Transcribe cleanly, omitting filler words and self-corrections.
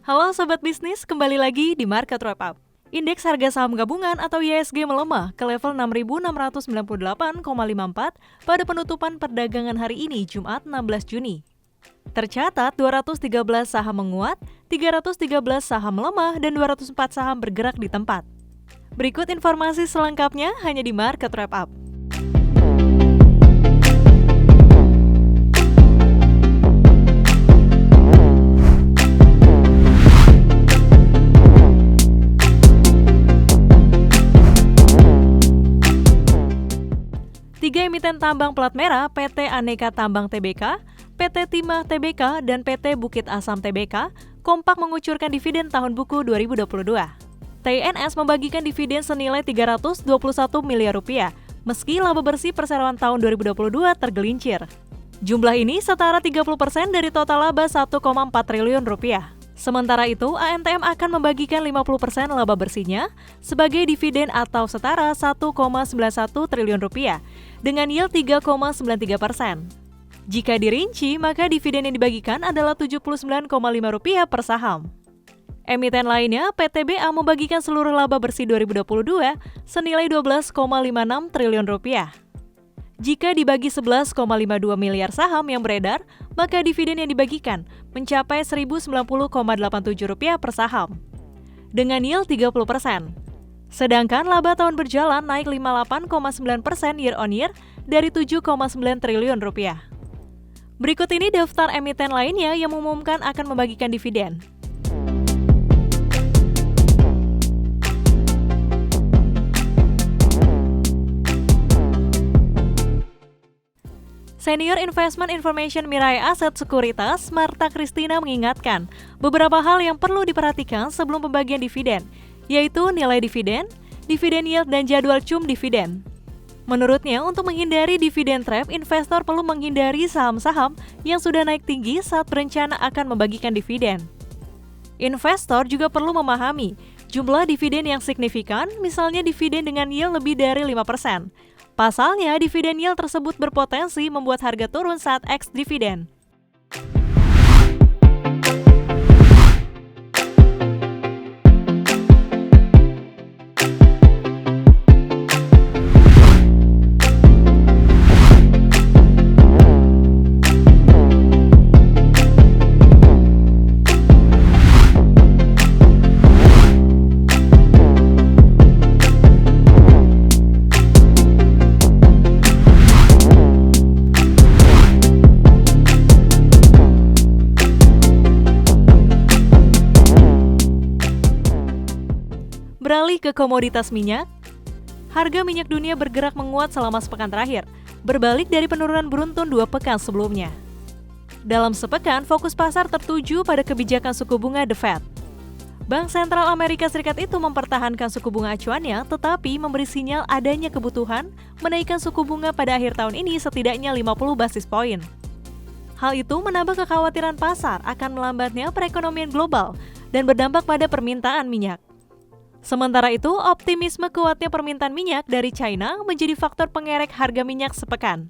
Halo Sobat Bisnis, kembali lagi di Market Wrap Up. Indeks harga saham gabungan atau IHSG melemah ke level 6.698,54 pada penutupan perdagangan hari ini, Jumat 16 Juni. Tercatat 213 saham menguat, 313 saham melemah, dan 204 saham bergerak di tempat. Berikut informasi selengkapnya hanya di Market Wrap Up. Tiga emiten tambang plat merah, PT Aneka Tambang Tbk, PT Timah Tbk, dan PT Bukit Asam Tbk, kompak mengucurkan dividen tahun buku 2022. TINS membagikan dividen senilai 321 miliar rupiah, meski laba bersih perseroan tahun 2022 tergelincir. Jumlah ini setara 30% dari total laba 1,4 triliun rupiah. Sementara itu, ANTM akan membagikan 50% laba bersihnya sebagai dividen atau setara 1,91 triliun rupiah dengan yield 3,93%. Jika dirinci, maka dividen yang dibagikan adalah Rp79,5 per saham. Emiten lainnya, PTBA membagikan seluruh laba bersih 2022 senilai 12,56 triliun rupiah. Jika dibagi 11,52 miliar saham yang beredar, maka dividen yang dibagikan mencapai Rp1.090,87 per saham, dengan yield 30%. Sedangkan laba tahun berjalan naik 58,9% year on year dari 7,9 triliun rupiah. Berikut ini daftar emiten lainnya yang mengumumkan akan membagikan dividen. Senior Investment Information Mirai Aset Sekuritas, Marta Kristina mengingatkan beberapa hal yang perlu diperhatikan sebelum pembagian dividen, yaitu nilai dividen, dividen yield, dan jadwal cum dividen. Menurutnya, untuk menghindari dividen trap, investor perlu menghindari saham-saham yang sudah naik tinggi saat berencana akan membagikan dividen. Investor juga perlu memahami jumlah dividen yang signifikan, misalnya dividen dengan yield lebih dari 5%. Pasalnya, dividen yield tersebut berpotensi membuat harga turun saat ex-dividen. Beralih ke komoditas minyak, harga minyak dunia bergerak menguat selama sepekan terakhir, berbalik dari penurunan beruntun 2 pekan sebelumnya. Dalam sepekan, fokus pasar tertuju pada kebijakan suku bunga The Fed. Bank Sentral Amerika Serikat itu mempertahankan suku bunga acuannya, tetapi memberi sinyal adanya kebutuhan menaikkan suku bunga pada akhir tahun ini setidaknya 50 basis poin. Hal itu menambah kekhawatiran pasar akan melambatnya perekonomian global dan berdampak pada permintaan minyak. Sementara itu, optimisme kuatnya permintaan minyak dari China menjadi faktor pengerek harga minyak sepekan.